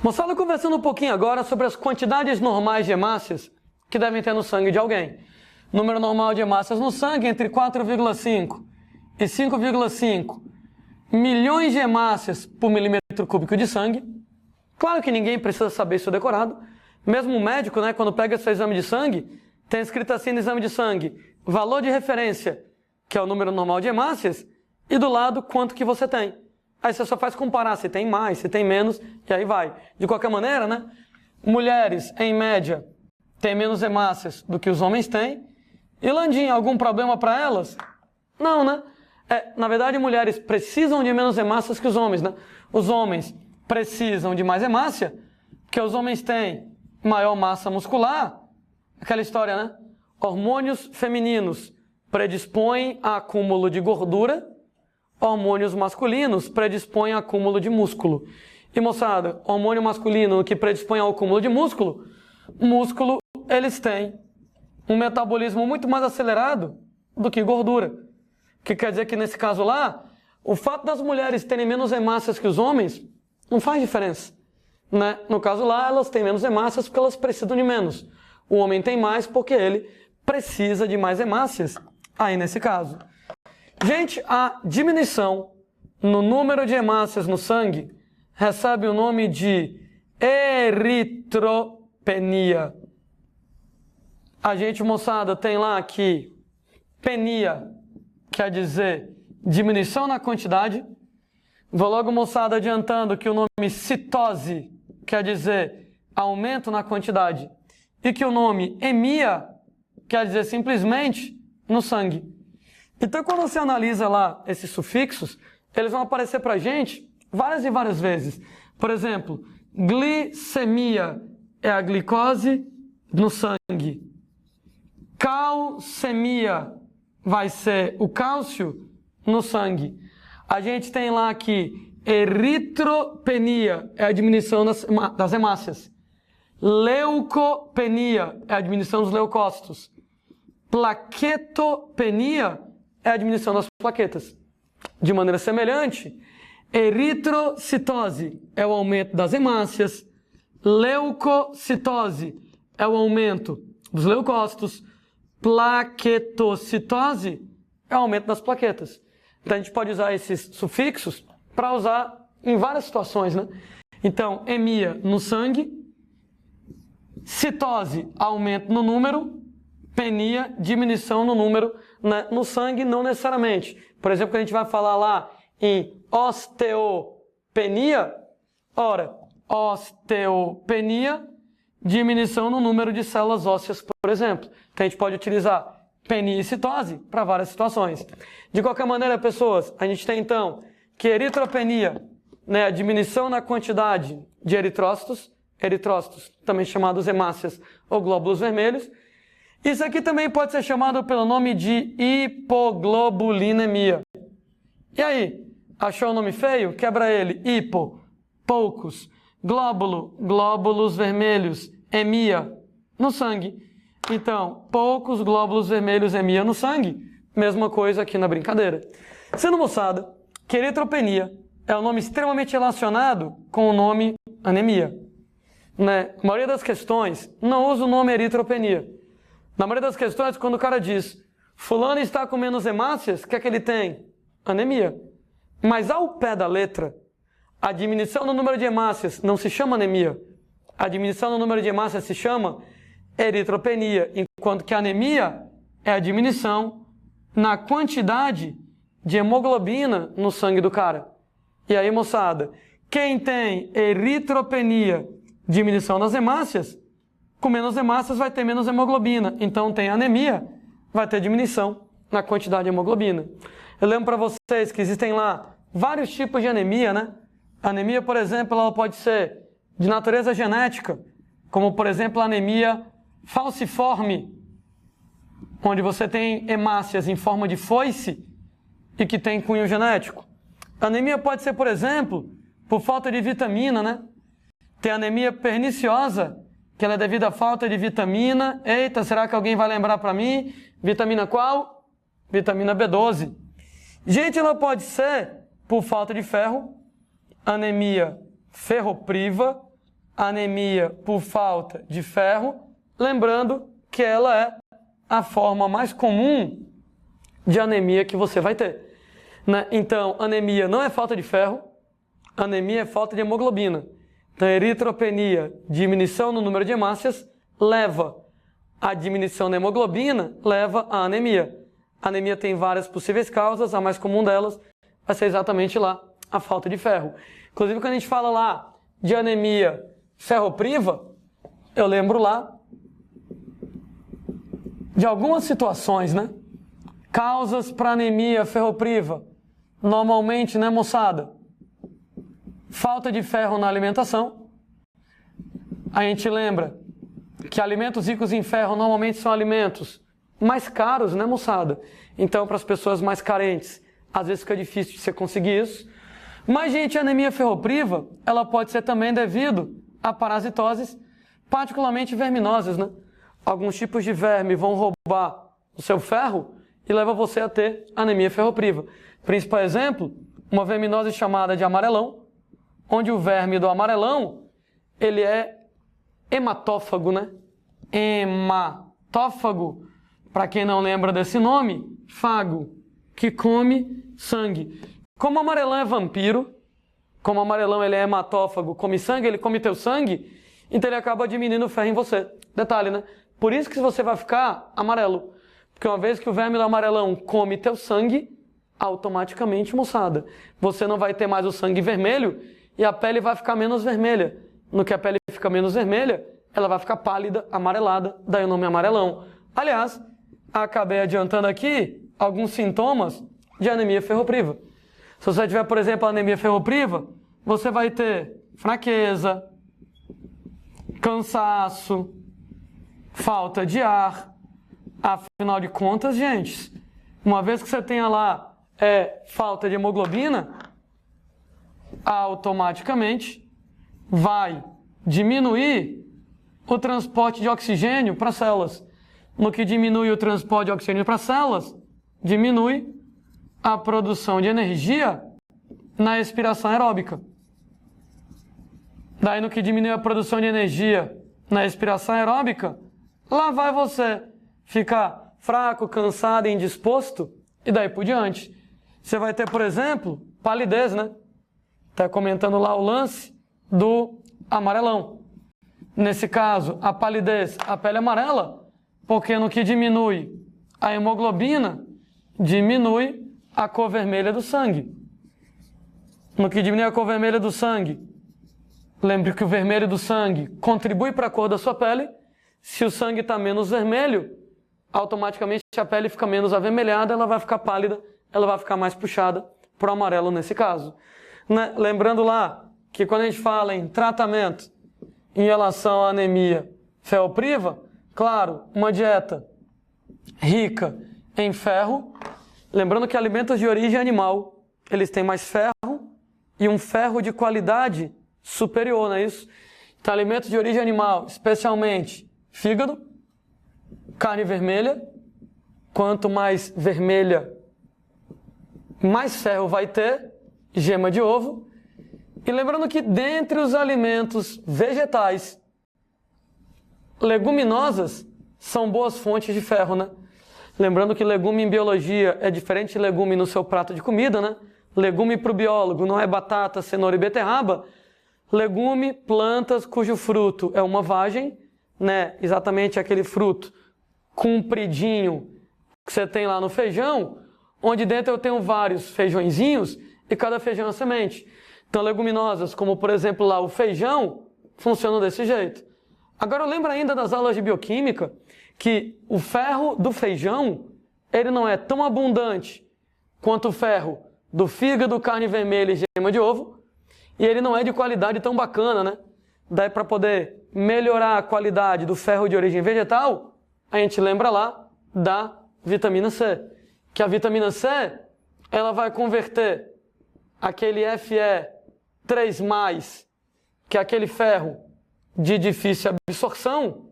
Moçada, conversando um pouquinho agora sobre as quantidades normais de hemácias que devem ter no sangue de alguém. Número normal de hemácias no sangue entre 4,5 e 5,5 milhões de hemácias por milímetro cúbico de sangue. Claro que ninguém precisa saber isso decorado. Mesmo o médico, quando pega seu exame de sangue, tem escrito assim no exame de sangue, valor de referência, que é o número normal de hemácias, e do lado quanto que você tem. Aí você só faz comparar se tem mais, se tem menos, e aí vai. De qualquer maneira, mulheres, em média, têm menos hemácias do que os homens têm. E Landim, algum problema para elas? Não, na verdade, mulheres precisam de menos hemácias que os homens, Os homens precisam de mais hemácia, porque os homens têm maior massa muscular. Aquela história, Hormônios femininos predispõem a acúmulo de gordura, hormônios masculinos predispõem a acúmulo de músculo. E, moçada, hormônio masculino que predispõe ao acúmulo de músculo, eles têm um metabolismo muito mais acelerado do que gordura. Que quer dizer que, nesse caso lá, o fato das mulheres terem menos hemácias que os homens não faz diferença. No caso lá, elas têm menos hemácias porque elas precisam de menos. O homem tem mais porque ele precisa de mais hemácias, aí nesse caso. Gente, a diminuição no número de hemácias no sangue recebe o nome de eritropenia. A gente, moçada, tem lá que penia quer dizer diminuição na quantidade. Vou logo, moçada, adiantando que o nome citose quer dizer aumento na quantidade e que o nome emia quer dizer simplesmente no sangue. Então, quando você analisa lá esses sufixos, eles vão aparecer para a gente várias e várias vezes. Por exemplo, glicemia é a glicose no sangue. Calcemia vai ser o cálcio no sangue. A gente tem lá que eritropenia é a diminuição das hemácias. Leucopenia é a diminuição dos leucócitos. Plaquetopenia é a diminuição das plaquetas. De maneira semelhante, eritrocitose é o aumento das hemácias, leucocitose é o aumento dos leucócitos, plaquetocitose é o aumento das plaquetas. Então a gente pode usar esses sufixos para usar em várias situações, Então, emia no sangue, citose, aumento no número, penia, diminuição no número, no sangue não necessariamente. Por exemplo, quando a gente vai falar lá em osteopenia, osteopenia, diminuição no número de células ósseas, por exemplo. Então a gente pode utilizar penia e citose para várias situações. De qualquer maneira, pessoas, a gente tem então que eritropenia, a diminuição na quantidade de eritrócitos, também chamados hemácias ou glóbulos vermelhos. Isso aqui também pode ser chamado pelo nome de hipoglobulinemia. E aí, achou o nome feio? Quebra ele. Hipo, poucos, glóbulo, glóbulos vermelhos, emia, no sangue. Então, poucos glóbulos vermelhos emia no sangue. Mesma coisa aqui na brincadeira. Sendo, moçada, que eritropenia é um nome extremamente relacionado com o nome anemia. A maioria das questões não usa o nome eritropenia. Na maioria das questões, quando o cara diz fulano está com menos hemácias, o que é que ele tem? Anemia. Mas ao pé da letra, a diminuição no número de hemácias não se chama anemia. A diminuição no número de hemácias se chama eritropenia, enquanto que a anemia é a diminuição na quantidade de hemoglobina no sangue do cara. E aí, moçada, quem tem eritropenia, diminuição das hemácias, com menos hemácias vai ter menos hemoglobina. Então tem anemia, vai ter diminuição na quantidade de hemoglobina. Eu lembro para vocês que existem lá vários tipos de anemia, A anemia, por exemplo, ela pode ser de natureza genética, como por exemplo a anemia falciforme, onde você tem hemácias em forma de foice e que tem cunho genético. A anemia pode ser, por exemplo, por falta de vitamina, Tem anemia perniciosa, que ela é devido à falta de vitamina. Eita, será que alguém vai lembrar para mim? Vitamina qual? Vitamina B12. Gente, ela pode ser por falta de ferro, anemia ferropriva, anemia por falta de ferro, lembrando que ela é a forma mais comum de anemia que você vai ter, né? Então, anemia não é falta de ferro, anemia é falta de hemoglobina. Então, eritropenia, diminuição no número de hemácias, leva à diminuição da hemoglobina, leva à anemia. A anemia tem várias possíveis causas, a mais comum delas vai ser exatamente lá a falta de ferro. Inclusive, quando a gente fala lá de anemia ferropriva, eu lembro lá de algumas situações, né? Causas para anemia ferropriva. Normalmente, né, moçada? Falta de ferro na alimentação. A gente lembra que alimentos ricos em ferro normalmente são alimentos mais caros, né, moçada? Então, para as pessoas mais carentes, às vezes fica difícil de você conseguir isso. Mas, gente, a anemia ferropriva, ela pode ser também devido a parasitoses, particularmente verminosas, né? Alguns tipos de verme vão roubar o seu ferro e leva você a ter anemia ferropriva. Principal exemplo, uma verminose chamada de amarelão, onde o verme do amarelão, ele é hematófago, né? Hematófago, para quem não lembra desse nome, fago, que come sangue. Como o amarelão é vampiro, como o amarelão ele é hematófago, come sangue, ele come teu sangue, então ele acaba diminuindo o ferro em você. Detalhe, né? Por isso que você vai ficar amarelo. Porque uma vez que o verme do amarelão come teu sangue, automaticamente, moçada, você não vai ter mais o sangue vermelho e a pele vai ficar menos vermelha. No que a pele fica menos vermelha, ela vai ficar pálida, amarelada, daí o nome amarelão. Aliás, acabei adiantando aqui alguns sintomas de anemia ferropriva. Se você tiver, por exemplo, anemia ferropriva, você vai ter fraqueza, cansaço, falta de ar. Afinal de contas, gente, uma vez que você tenha lá falta de hemoglobina, automaticamente vai diminuir o transporte de oxigênio para as células. No que diminui o transporte de oxigênio para as células, diminui a produção de energia na expiração aeróbica. Daí, no que diminui a produção de energia na expiração aeróbica, lá vai você ficar fraco, cansado e indisposto, e daí por diante. Você vai ter, por exemplo, palidez, né? Está comentando lá o lance do amarelão. Nesse caso, a palidez, a pele amarela, porque no que diminui a hemoglobina, diminui a cor vermelha do sangue. No que diminui a cor vermelha do sangue, lembre que o vermelho do sangue contribui para a cor da sua pele. Se o sangue está menos vermelho, automaticamente a pele fica menos avermelhada, ela vai ficar pálida, ela vai ficar mais puxada para o amarelo nesse caso. Né? Lembrando lá que quando a gente fala em tratamento em relação à anemia ferropriva, claro, uma dieta rica em ferro, lembrando que alimentos de origem animal, eles têm mais ferro e um ferro de qualidade superior, não é isso? Então, alimentos de origem animal, especialmente fígado, carne vermelha, quanto mais vermelha, mais ferro vai ter, gema de ovo. E lembrando que dentre os alimentos vegetais, leguminosas são boas fontes de ferro, né? Lembrando que legume em biologia é diferente de legume no seu prato de comida, né? Legume para o biólogo não é batata, cenoura e beterraba. Legume, plantas cujo fruto é uma vagem, né? Exatamente aquele fruto compridinho que você tem lá no feijão, onde dentro eu tenho vários feijõezinhos e cada feijão é uma semente. Então, leguminosas, como por exemplo lá o feijão, funcionam desse jeito. Agora, eu lembro ainda das aulas de bioquímica que o ferro do feijão, ele não é tão abundante quanto o ferro do fígado, carne vermelha e gema de ovo, e ele não é de qualidade tão bacana, né? Daí, para poder melhorar a qualidade do ferro de origem vegetal, a gente lembra lá da vitamina C. Que a vitamina C, ela vai converter aquele Fe3+, que é aquele ferro de difícil absorção,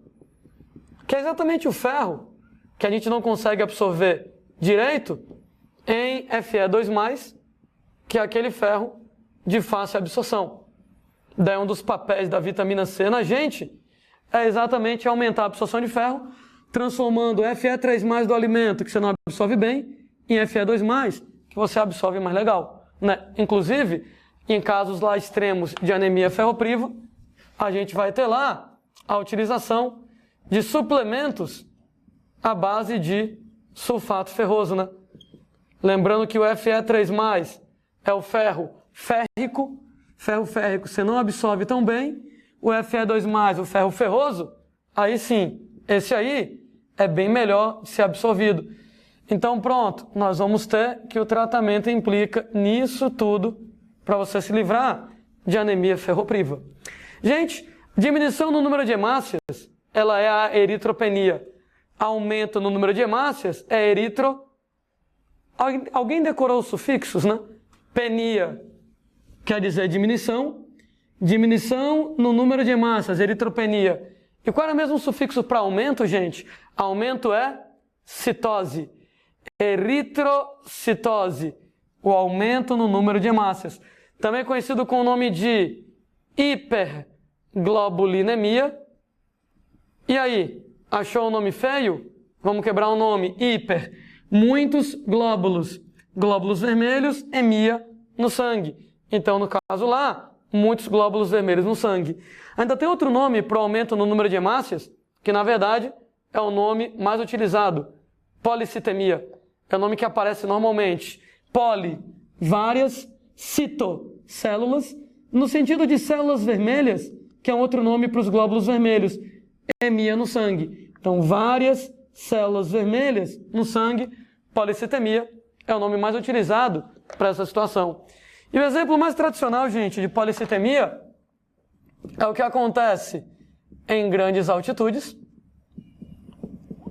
que é exatamente o ferro que a gente não consegue absorver direito, em Fe2+, que é aquele ferro de fácil absorção. Daí um dos papéis da vitamina C na gente é exatamente aumentar a absorção de ferro, transformando o Fe3+ do alimento, que você não absorve bem, em Fe2+, que você absorve mais legal, né? Inclusive, em casos lá extremos de anemia ferropriva, a gente vai ter lá a utilização de suplementos à base de sulfato ferroso, né? Lembrando que o Fe3+ é o ferro férrico você não absorve tão bem, o Fe2+, o ferro ferroso, aí sim, esse aí é bem melhor ser absorvido. Então pronto, nós vamos ter que o tratamento implica nisso tudo para você se livrar de anemia ferropriva. Gente, diminuição no número de hemácias, ela é a eritropenia. Aumento no número de hemácias é Alguém decorou os sufixos, né? Penia quer dizer diminuição. Diminuição no número de hemácias, eritropenia. E qual é o mesmo sufixo para aumento, gente? Aumento é citose. Eritrocitose, o aumento no número de hemácias. Também conhecido com o nome de hiperglobulinemia. E aí, achou o nome feio? Vamos quebrar o nome. Hiper, muitos glóbulos. Glóbulos vermelhos, emia no sangue. Então, no caso lá, muitos glóbulos vermelhos no sangue. Ainda tem outro nome para o aumento no número de hemácias, que na verdade é o nome mais utilizado. Policitemia. É o nome que aparece normalmente. Poli, várias, cito, células, no sentido de células vermelhas, que é um outro nome para os glóbulos vermelhos. Emia no sangue. Então, várias células vermelhas no sangue, policitemia, é o nome mais utilizado para essa situação. E o exemplo mais tradicional, gente, de policitemia é o que acontece em grandes altitudes,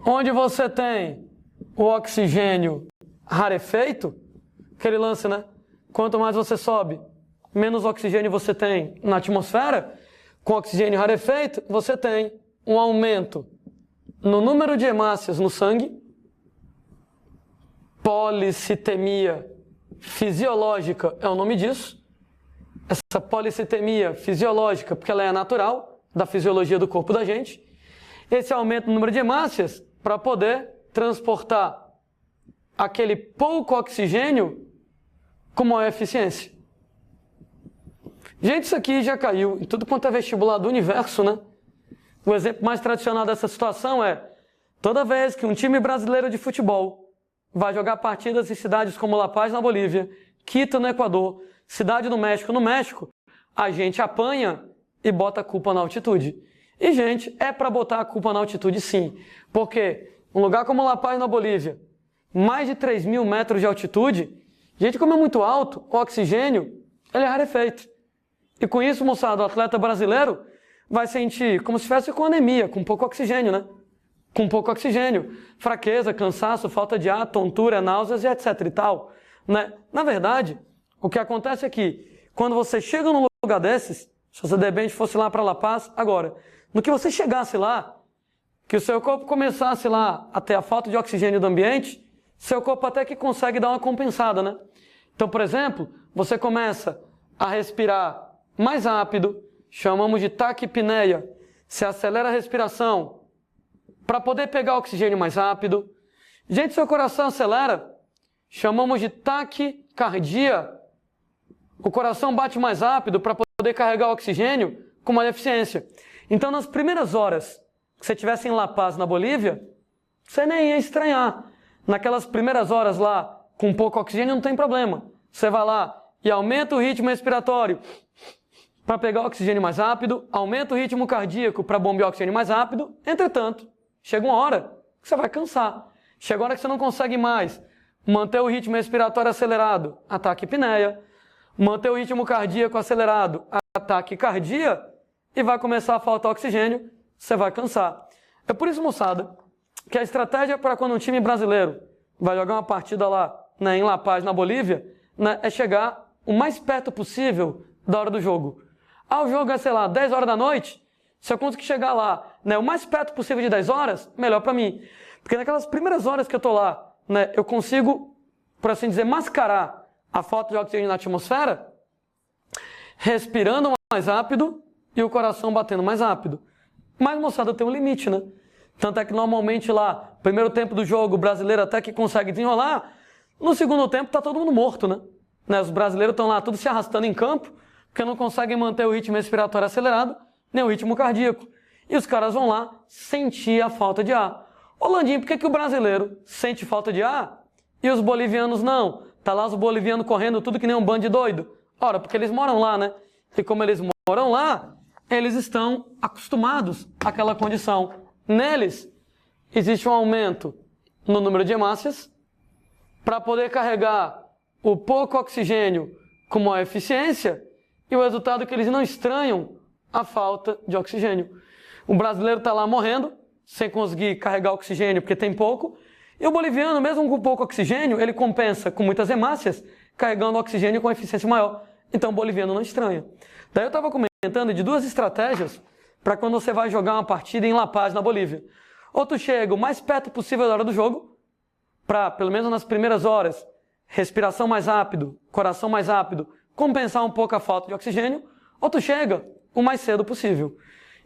onde você tem o oxigênio rarefeito, aquele lance, né? Quanto mais você sobe, menos oxigênio você tem na atmosfera. Com oxigênio rarefeito, você tem um aumento no número de hemácias no sangue, policitemia fisiológica é o nome disso. Essa policitemia fisiológica, porque ela é natural, da fisiologia do corpo da gente. Esse aumento no número de hemácias para poder transportar aquele pouco oxigênio com maior eficiência. Gente, isso aqui já caiu em tudo quanto é vestibular do universo, né? O exemplo mais tradicional dessa situação é toda vez que um time brasileiro de futebol vai jogar partidas em cidades como La Paz, na Bolívia, Quito, no Equador, Cidade do México, no México, a gente apanha e bota a culpa na altitude. E, gente, é para botar a culpa na altitude, sim. Porque um lugar como La Paz, na Bolívia, mais de 3.000 metros de altitude, gente, como é muito alto, o oxigênio, ele é rarefeito. E com isso, moçada, o atleta brasileiro vai sentir como se estivesse com anemia, com pouco oxigênio, né? Com pouco oxigênio, fraqueza, cansaço, falta de ar, tontura, náuseas e etc e tal, né? Na verdade, o que acontece é que quando você chega num lugar desses, se você de repente fosse lá para La Paz, agora, no que você chegasse lá, que o seu corpo começasse lá a ter a falta de oxigênio do ambiente, seu corpo até que consegue dar uma compensada, né? Então, por exemplo, você começa a respirar mais rápido, chamamos de taquipneia, se acelera a respiração, para poder pegar oxigênio mais rápido. Gente, seu coração acelera, chamamos de taquicardia. O coração bate mais rápido para poder carregar o oxigênio com mais eficiência. Então, nas primeiras horas que você estivesse em La Paz, na Bolívia, você nem ia estranhar. Naquelas primeiras horas lá, com pouco oxigênio, não tem problema. Você vai lá e aumenta o ritmo respiratório para pegar o oxigênio mais rápido, aumenta o ritmo cardíaco para bombear o oxigênio mais rápido. Entretanto, chega uma hora que você vai cansar. Chega uma hora que você não consegue mais manter o ritmo respiratório acelerado, ataque apneia. Manter o ritmo cardíaco acelerado, ataque cardia, e vai começar a faltar oxigênio, você vai cansar. É por isso, moçada, que a estratégia para quando um time brasileiro vai jogar uma partida lá, né, em La Paz, na Bolívia, né, é chegar o mais perto possível da hora do jogo. O jogo é, sei lá, 10 horas da noite. Se eu conseguir chegar lá, né, o mais perto possível de 10 horas, melhor para mim. Porque naquelas primeiras horas que eu tô lá, né, eu consigo, por assim dizer, mascarar a falta de oxigênio na atmosfera, respirando mais rápido e o coração batendo mais rápido. Mas, moçada, tem um limite, né? Tanto é que normalmente lá, primeiro tempo do jogo, o brasileiro até que consegue desenrolar, no segundo tempo tá todo mundo morto, né? Os brasileiros estão lá tudo se arrastando em campo, porque não conseguem manter o ritmo respiratório acelerado, nem o ritmo cardíaco. E os caras vão lá sentir a falta de ar. Ô Landim, por que o brasileiro sente falta de ar e os bolivianos não? Tá lá os bolivianos correndo tudo que nem um bando de doido. Ora, porque eles moram lá, né? E como eles moram lá, eles estão acostumados àquela condição. Neles, existe um aumento no número de hemácias para poder carregar o pouco oxigênio com maior eficiência e o resultado é que eles não estranham a falta de oxigênio. O brasileiro está lá morrendo, sem conseguir carregar oxigênio porque tem pouco, e o boliviano, mesmo com pouco oxigênio, ele compensa com muitas hemácias, carregando oxigênio com eficiência maior. Então o boliviano não estranha. Daí eu estava comentando de duas estratégias para quando você vai jogar uma partida em La Paz, na Bolívia. Ou tu chega o mais perto possível da hora do jogo, para, pelo menos nas primeiras horas, respiração mais rápido, coração mais rápido, compensar um pouco a falta de oxigênio, ou tu chega o mais cedo possível.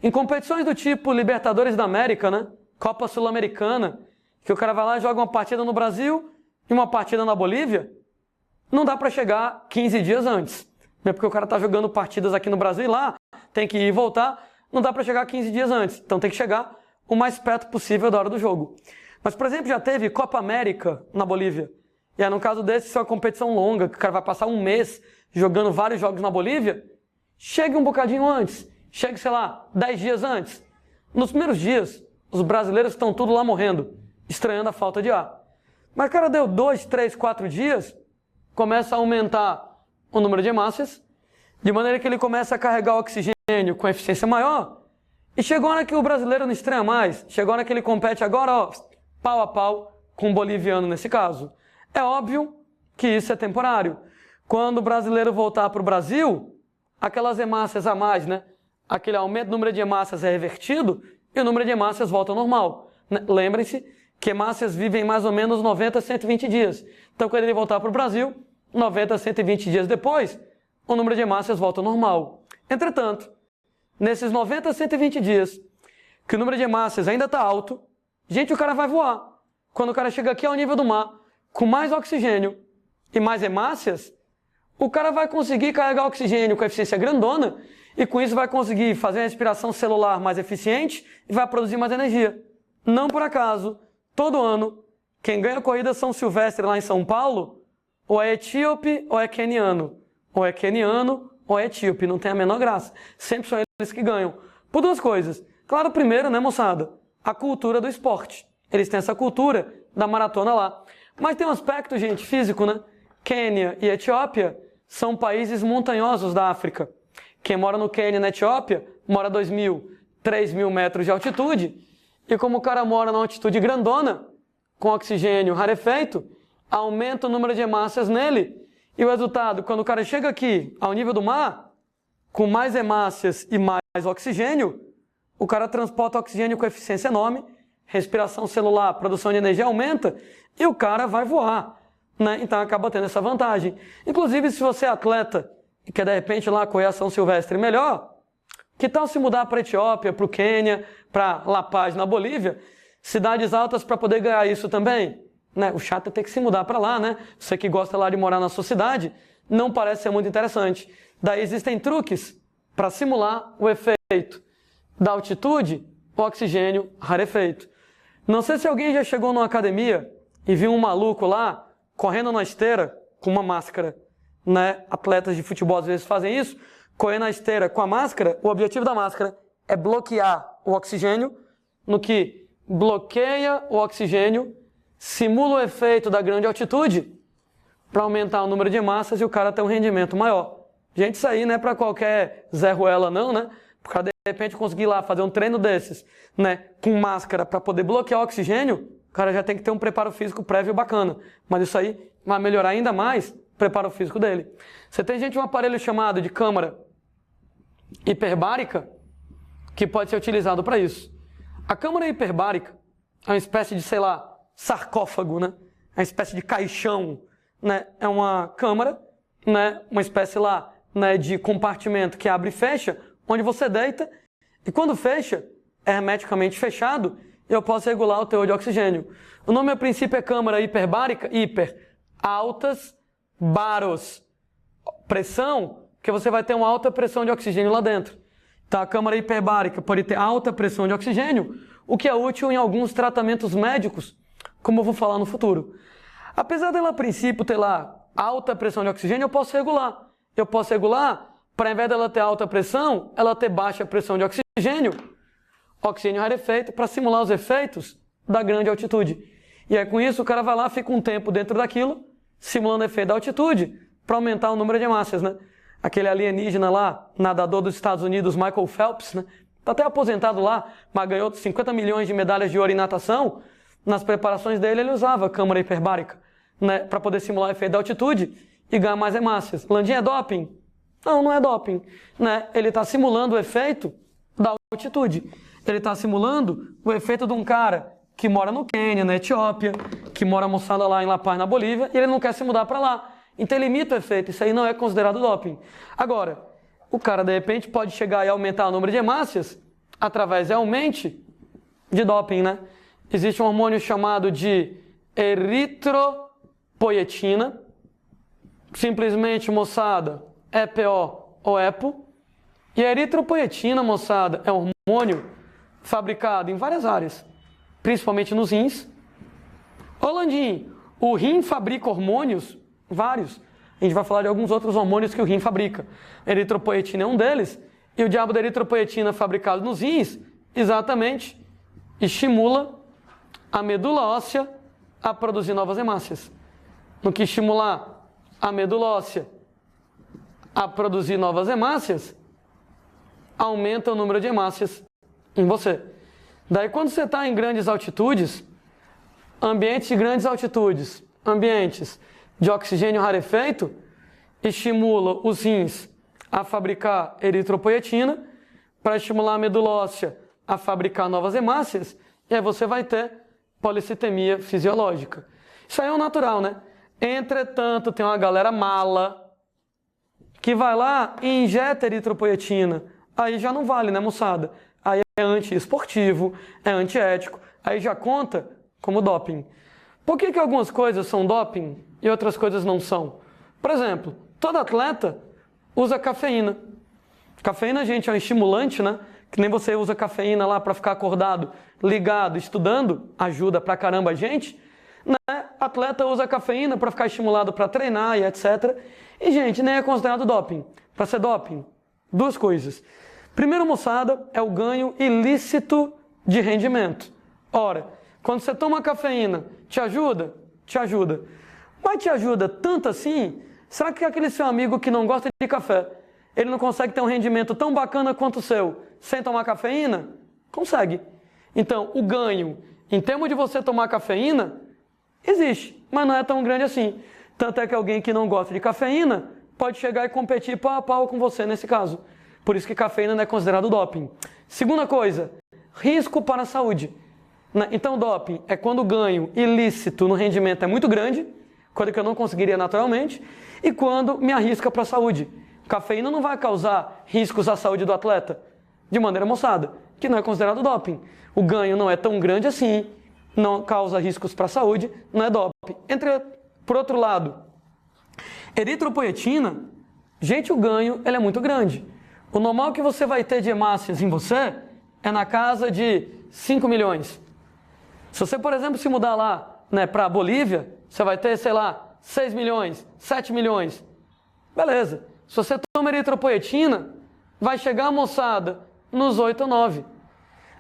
Em competições do tipo Libertadores da América, né? Copa Sul-Americana, que o cara vai lá e joga uma partida no Brasil e uma partida na Bolívia, não dá para chegar 15 dias antes. Né? Porque o cara tá jogando partidas aqui no Brasil e lá, tem que ir e voltar, não dá para chegar 15 dias antes. Então tem que chegar o mais perto possível da hora do jogo. Mas, por exemplo, já teve Copa América na Bolívia. E aí, no caso desse, se é uma competição longa, que o cara vai passar um mês jogando vários jogos na Bolívia, chegue um bocadinho antes. Chegue, sei lá, 10 dias antes. Nos primeiros dias, os brasileiros estão tudo lá morrendo, estranhando a falta de ar. Mas o cara deu 2, 3, 4 dias, começa a aumentar o número de hemácias, de maneira que ele começa a carregar o oxigênio com eficiência maior, e chegou a hora que o brasileiro não estranha mais, chegou a hora que ele compete agora, ó, pau a pau com o boliviano nesse caso. É óbvio que isso é temporário. Quando o brasileiro voltar para o Brasil, aquelas hemácias a mais, né? Aquele aumento do número de hemácias é revertido e o número de hemácias volta ao normal. Lembrem-se que hemácias vivem mais ou menos 90 a 120 dias. Então, quando ele voltar para o Brasil, 90 a 120 dias depois, o número de hemácias volta ao normal. Entretanto, nesses 90 a 120 dias, que o número de hemácias ainda está alto, gente, o cara vai voar. Quando o cara chega aqui ao nível do mar, com mais oxigênio e mais hemácias, o cara vai conseguir carregar oxigênio com eficiência grandona e com isso vai conseguir fazer uma respiração celular mais eficiente e vai produzir mais energia. Não por acaso, todo ano, quem ganha a corrida São Silvestre lá em São Paulo, ou é etíope ou é queniano. Ou é queniano ou é etíope, não tem a menor graça. Sempre são eles que ganham. Por duas coisas. Claro, primeiro, né, moçada? A cultura do esporte. Eles têm essa cultura da maratona lá. Mas tem um aspecto, gente, físico, né? Quênia e Etiópia são países montanhosos da África. Quem mora no Quênia e na Etiópia mora a 2.000, 3.000 metros de altitude. E como o cara mora numa altitude grandona, com oxigênio rarefeito, aumenta o número de hemácias nele. E o resultado, quando o cara chega aqui ao nível do mar, com mais hemácias e mais oxigênio, o cara transporta oxigênio com eficiência enorme, respiração celular, produção de energia aumenta e o cara vai voar, né? Então acaba tendo essa vantagem. Inclusive, se você é atleta e quer de repente lá correr a São Silvestre melhor, que tal se mudar para a Etiópia, para o Quênia, para La Paz, na Bolívia, cidades altas para poder ganhar isso também? Né? O chato é ter que se mudar para lá, né? Você que gosta lá de morar na sua cidade, não parece ser muito interessante. Daí existem truques para simular o efeito da altitude, o oxigênio rarefeito. Não sei se alguém já chegou numa academia e viu um maluco lá correndo na esteira com uma máscara, né? Atletas de futebol às vezes fazem isso, correndo na esteira com a máscara. O objetivo da máscara é bloquear o oxigênio, no que bloqueia o oxigênio, simula o efeito da grande altitude para aumentar o número de hemácias e o cara ter um rendimento maior. Gente, isso aí não é para qualquer Zé Ruela não, né? Por causa de repente conseguir lá fazer um treino desses, né, com máscara para poder bloquear o oxigênio, o cara já tem que ter um preparo físico prévio bacana. Mas isso aí vai melhorar ainda mais o preparo físico dele. Você tem gente um aparelho chamado de câmara hiperbárica que pode ser utilizado para isso. A câmara hiperbárica é uma espécie de, sei lá, sarcófago, né? É uma espécie de caixão, né? É uma câmara, né? Uma espécie lá né, de compartimento que abre e fecha, onde você deita, e quando fecha, é hermeticamente fechado, eu posso regular o teor de oxigênio. O nome a princípio é câmara hiperbárica, hiper, altas, baros, pressão, porque você vai ter uma alta pressão de oxigênio lá dentro. Então, a câmara hiperbárica pode ter alta pressão de oxigênio, o que é útil em alguns tratamentos médicos, como eu vou falar no futuro. Apesar dela, a princípio, ter lá alta pressão de oxigênio, eu posso regular. Eu posso regular para, ao invés dela ter alta pressão, ela ter baixa pressão de oxigênio rarefeito, para simular os efeitos da grande altitude. E aí, com isso, o cara vai lá, fica um tempo dentro daquilo, simulando o efeito da altitude, para aumentar o número de hemácias, né? Aquele alienígena lá, nadador dos Estados Unidos, Michael Phelps, né? Tá até aposentado lá, mas ganhou 50 milhões de medalhas de ouro em natação. Nas preparações dele, ele usava câmara hiperbárica, né? Para poder simular o efeito da altitude e ganhar mais hemácias. Landinha é doping? Não, não é doping, né? Ele está simulando o efeito da altitude. Ele está simulando o efeito de um cara que mora no Quênia, na Etiópia, que mora moçada lá em La Paz, na Bolívia, e ele não quer se mudar para lá. Então ele imita o efeito, isso aí não é considerado doping. Agora, o cara de repente pode chegar e aumentar o número de hemácias através realmente de doping, né? Existe um hormônio chamado de eritropoietina, simplesmente, moçada, EPO ou EPO. E a eritropoietina, moçada, é um hormônio fabricado em várias áreas, principalmente nos rins. Ô Landim, o rim fabrica hormônios, vários. A gente vai falar de alguns outros hormônios que o rim fabrica. A eritropoietina é um deles. E o diabo da eritropoietina fabricado nos rins, exatamente, estimula a medula óssea a produzir novas hemácias. No que estimular a medula óssea a produzir novas hemácias, aumenta o número de hemácias em você. Daí, quando você está em grandes altitudes, ambientes de grandes altitudes, ambientes de oxigênio rarefeito, estimula os rins a fabricar eritropoietina, para estimular a medula óssea a fabricar novas hemácias, e aí você vai ter policitemia fisiológica. Isso aí é o natural, né? Entretanto, tem uma galera mala que vai lá e injeta eritropoietina. Aí já não vale, né, moçada? Aí é antiesportivo, é antiético, aí já conta como doping. Por que algumas coisas são doping e outras coisas não são? Por exemplo, todo atleta usa cafeína. Cafeína, gente, é um estimulante, né? Que nem você usa cafeína lá para ficar acordado, ligado, estudando, ajuda pra caramba a gente, né? Atleta usa cafeína para ficar estimulado para treinar e etc. E, gente, nem é considerado doping. Para ser doping, duas coisas. Primeiro, moçada, é o ganho ilícito de rendimento. Ora, quando você toma cafeína, te ajuda? Te ajuda. Mas te ajuda tanto assim? Será que aquele seu amigo que não gosta de café, ele não consegue ter um rendimento tão bacana quanto o seu sem tomar cafeína? Consegue. Então, o ganho, em termos de você tomar cafeína, existe, mas não é tão grande assim. Tanto é que alguém que não gosta de cafeína pode chegar e competir pau a pau com você nesse caso. Por isso que cafeína não é considerado doping. Segunda coisa, risco para a saúde. Então, doping é quando o ganho ilícito no rendimento é muito grande, coisa que eu não conseguiria naturalmente, e quando me arrisca para a saúde. Cafeína não vai causar riscos à saúde do atleta, de maneira moçada, que não é considerado doping. O ganho não é tão grande assim, não causa riscos para a saúde, não é doping. Por outro lado, eritropoietina, gente, o ganho ele é muito grande. O normal que você vai ter de hemácias em você é na casa de 5 milhões. Se você, por exemplo, se mudar lá, né, para a Bolívia, você vai ter, sei lá, 6 milhões, 7 milhões. Beleza. Se você toma eritropoietina, vai chegar, moçada, nos 8 ou 9.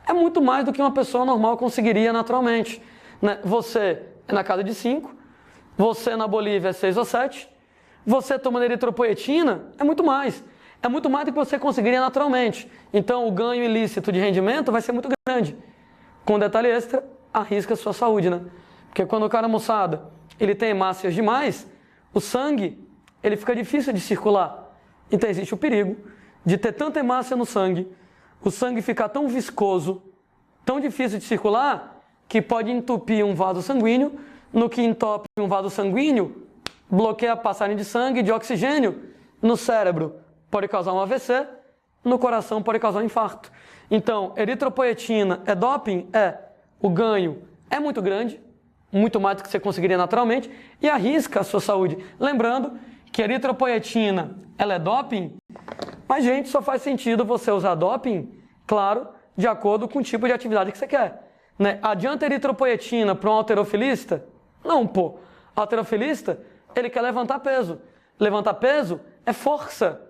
É muito mais do que uma pessoa normal conseguiria naturalmente, né? Você é na casa de 5, você na Bolívia é 6 ou 7, você tomando eritropoietina é muito mais. É muito mais do que você conseguiria naturalmente. Então, o ganho ilícito de rendimento vai ser muito grande. Com detalhe extra, arrisca a sua saúde, né? Porque quando o cara, moçada, ele tem hemácias demais, o sangue, ele fica difícil de circular. Então, existe o perigo de ter tanta hemácia no sangue, o sangue ficar tão viscoso, tão difícil de circular, que pode entupir um vaso sanguíneo, no que entope um vaso sanguíneo, bloqueia a passagem de sangue, de oxigênio, no cérebro pode causar um AVC, no coração pode causar um infarto. Então, eritropoetina é doping? É. O ganho é muito grande, muito mais do que você conseguiria naturalmente, e arrisca a sua saúde. Lembrando que a eritropoetina, ela é doping, mas, gente, só faz sentido você usar doping, claro, de acordo com o tipo de atividade que você quer. Né? Adianta eritropoetina para um halterofilista? Não, pô. Halterofilista, ele quer levantar peso. Levantar peso é força.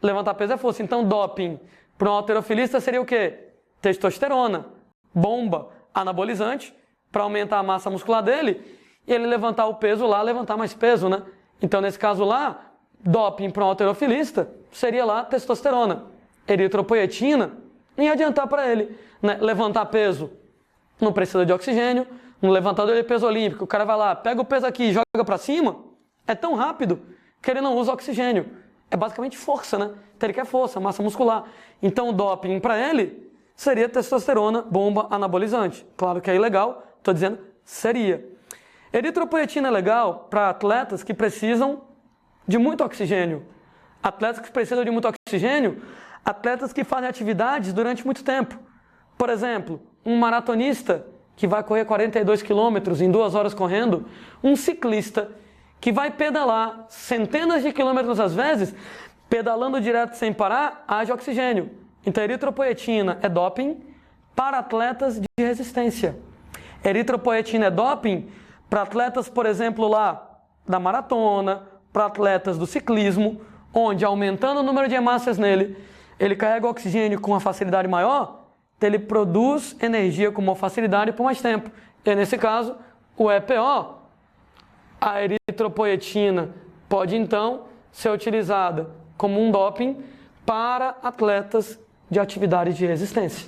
Levantar peso é força. Então, doping para um halterofilista seria o quê? Testosterona, bomba, anabolizante, para aumentar a massa muscular dele, e ele levantar o peso lá, levantar mais peso, né? Então, nesse caso lá, doping para um halterofilista seria lá testosterona. Eritropoetina, nem adiantar para ele, né? Levantar peso não precisa de oxigênio, no levantador de peso olímpico, o cara vai lá, pega o peso aqui e joga para cima, é tão rápido que ele não usa oxigênio. É basicamente força, né? Então ele quer força, massa muscular. Então o doping para ele seria testosterona, bomba, anabolizante. Claro que é ilegal, estou dizendo seria. Eritropoetina é legal para atletas que precisam de muito oxigênio. Atletas que precisam de muito oxigênio, atletas que fazem atividades durante muito tempo. Por exemplo, um maratonista que vai correr 42 quilômetros em 2 horas correndo, um ciclista que vai pedalar centenas de quilômetros às vezes, pedalando direto sem parar, haja oxigênio. Então, a eritropoetina é doping para atletas de resistência. Eritropoetina é doping para atletas, por exemplo, lá da maratona, para atletas do ciclismo, onde aumentando o número de hemácias nele, ele carrega o oxigênio com uma facilidade maior, então ele produz energia com uma facilidade por mais tempo. E nesse caso, o EPO, a eritropoetina, pode então ser utilizada como um doping para atletas de atividades de resistência.